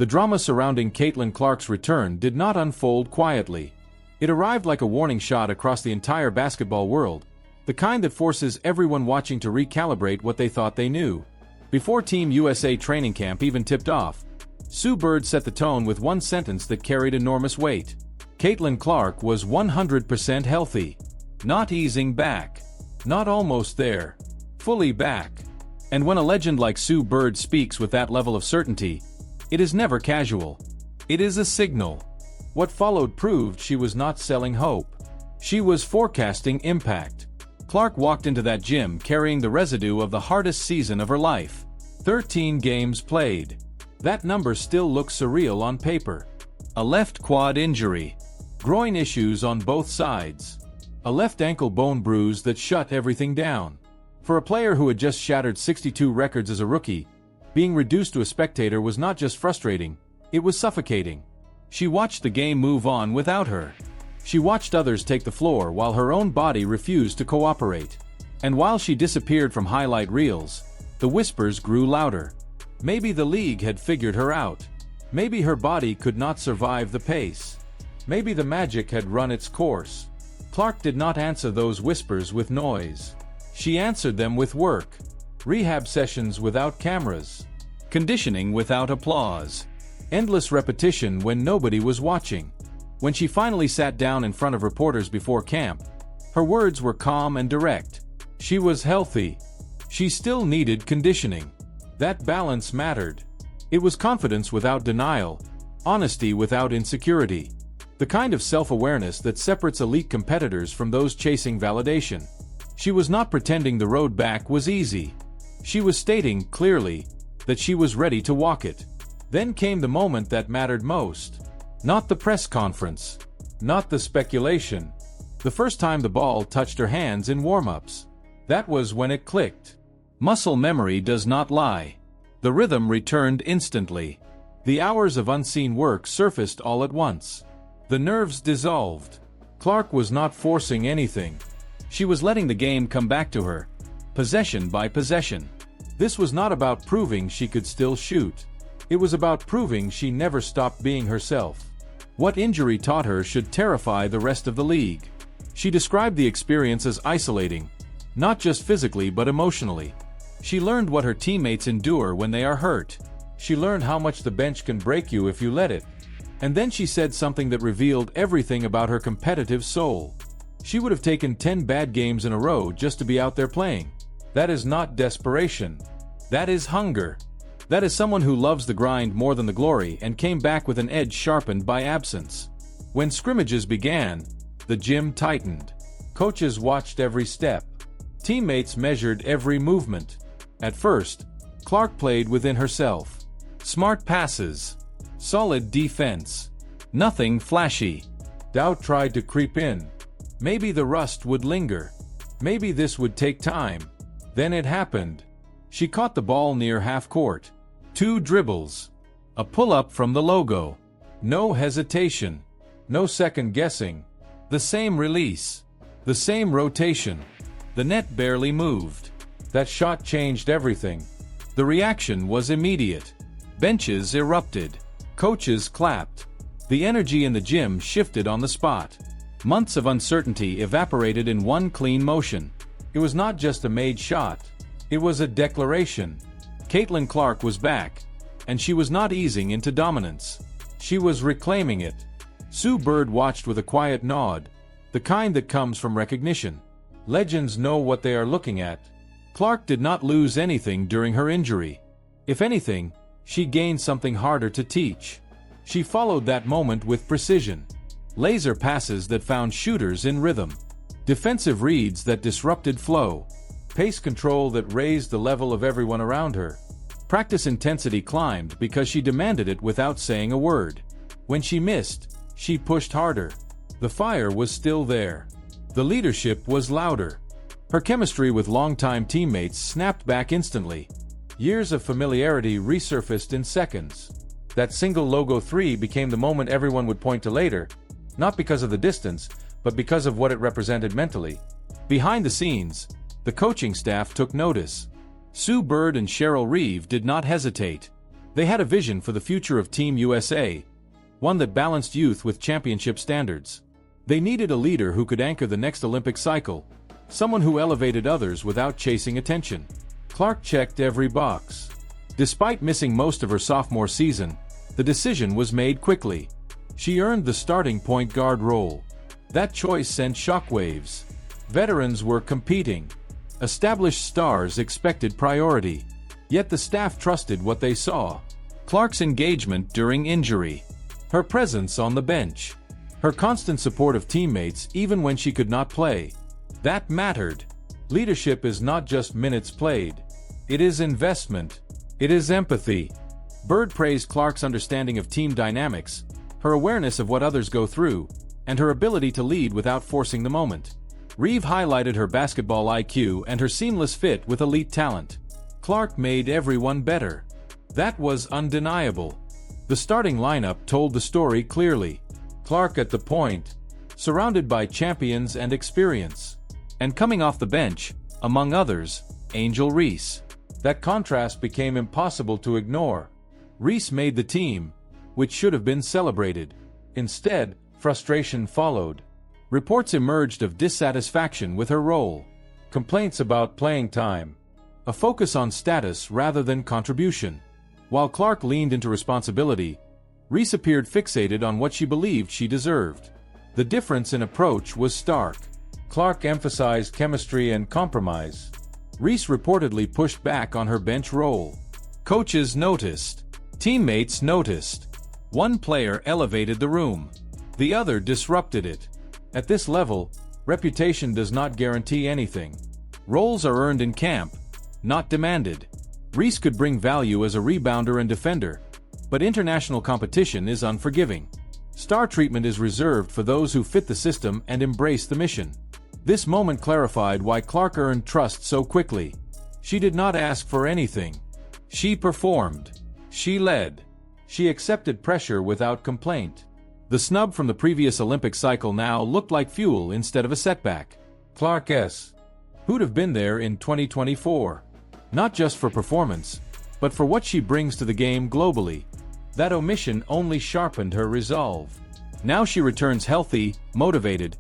The drama surrounding Caitlin Clark's return did not unfold quietly. It arrived like a warning shot across the entire basketball world, the kind that forces everyone watching to recalibrate what they thought they knew. Before Team USA training camp even tipped off, Sue Bird set the tone with one sentence that carried enormous weight. Caitlin Clark was 100% healthy. Not easing back. Not almost there. Fully back. And when a legend like Sue Bird speaks with that level of certainty, it is never casual. It is a signal. What followed proved she was not selling hope. She was forecasting impact. Clark walked into that gym carrying the residue of the hardest season of her life. 13 games played. That number still looks surreal on paper. A left quad injury. Groin issues on both sides. A left ankle bone bruise that shut everything down. For a player who had just shattered 62 records as a rookie, being reduced to a spectator was not just frustrating, it was suffocating. She watched the game move on without her. She watched others take the floor while her own body refused to cooperate. And while she disappeared from highlight reels, the whispers grew louder. Maybe the league had figured her out. Maybe her body could not survive the pace. Maybe the magic had run its course. Clark did not answer those whispers with noise. She answered them with work. Rehab sessions without cameras. Conditioning without applause. Endless repetition when nobody was watching. When she finally sat down in front of reporters before camp, her words were calm and direct. She was healthy. She still needed conditioning. That balance mattered. It was confidence without denial, honesty without insecurity. The kind of self-awareness that separates elite competitors from those chasing validation. She was not pretending the road back was easy. She was stating clearly that she was ready to walk it. Then came the moment that mattered most. Not the press conference. Not the speculation. The first time the ball touched her hands in warm-ups. That was when it clicked. Muscle memory does not lie. The rhythm returned instantly. The hours of unseen work surfaced all at once. The nerves dissolved. Clark was not forcing anything. She was letting the game come back to her, possession by possession. This was not about proving she could still shoot. It was about proving she never stopped being herself. What injury taught her should terrify the rest of the league. She described the experience as isolating, not just physically but emotionally. She learned what her teammates endure when they are hurt. She learned how much the bench can break you if you let it. And then she said something that revealed everything about her competitive soul. She would have taken 10 bad games in a row just to be out there playing. That is not desperation. That is hunger. That is someone who loves the grind more than the glory and came back with an edge sharpened by absence. When scrimmages began, the gym tightened. Coaches watched every step. Teammates measured every movement. At first, Clark played within herself. Smart passes. Solid defense. Nothing flashy. Doubt tried to creep in. Maybe the rust would linger. Maybe this would take time. Then it happened. She caught the ball near half court. 2 dribbles. A pull-up from the logo. No hesitation. No second guessing. The same release. The same rotation. The net barely moved. That shot changed everything. The reaction was immediate. Benches erupted. Coaches clapped. The energy in the gym shifted on the spot. Months of uncertainty evaporated in one clean motion. It was not just a made shot. It was a declaration. Caitlin Clark was back, and she was not easing into dominance. She was reclaiming it. Sue Bird watched with a quiet nod, the kind that comes from recognition. Legends know what they are looking at. Clark did not lose anything during her injury. If anything, she gained something harder to teach. She followed that moment with precision. Laser passes that found shooters in rhythm. Defensive reads that disrupted flow. Pace control that raised the level of everyone around her. Practice intensity climbed because she demanded it without saying a word. When she missed, she pushed harder. The fire was still there. The leadership was louder. Her chemistry with longtime teammates snapped back instantly. Years of familiarity resurfaced in seconds. That single logo 3 became the moment everyone would point to later, not because of the distance, but because of what it represented mentally. Behind the scenes, the coaching staff took notice. Sue Bird and Cheryl Reeve did not hesitate. They had a vision for the future of Team USA, one that balanced youth with championship standards. They needed a leader who could anchor the next Olympic cycle, someone who elevated others without chasing attention. Clark checked every box. Despite missing most of her sophomore season, the decision was made quickly. She earned the starting point guard role. That choice sent shockwaves. Veterans were competing. Established stars expected priority. Yet the staff trusted what they saw. Clark's engagement during injury. Her presence on the bench. Her constant support of teammates even when she could not play. That mattered. Leadership is not just minutes played. It is investment. It is empathy. Bird praised Clark's understanding of team dynamics, her awareness of what others go through, and her ability to lead without forcing the moment. Reeve highlighted her basketball IQ and her seamless fit with elite talent. Clark made everyone better. That was undeniable. The starting lineup told the story clearly. Clark at the point, surrounded by champions and experience. And coming off the bench, among others, Angel Reese. That contrast became impossible to ignore. Reese made the team, which should have been celebrated. Instead, frustration followed. Reports emerged of dissatisfaction with her role. Complaints about playing time. A focus on status rather than contribution. While Clark leaned into responsibility, Reese appeared fixated on what she believed she deserved. The difference in approach was stark. Clark emphasized chemistry and compromise. Reese reportedly pushed back on her bench role. Coaches noticed. Teammates noticed. One player elevated the room. The other disrupted it. At this level, reputation does not guarantee anything. Roles are earned in camp, not demanded. Reese could bring value as a rebounder and defender, but international competition is unforgiving. Star treatment is reserved for those who fit the system and embrace the mission. This moment clarified why Clark earned trust so quickly. She did not ask for anything. She performed. She led. She accepted pressure without complaint. The snub from the previous Olympic cycle now looked like fuel instead of a setback. Clark who'd have been there in 2024? Not just for performance, but for what she brings to the game globally. That omission only sharpened her resolve. Now she returns healthy, motivated,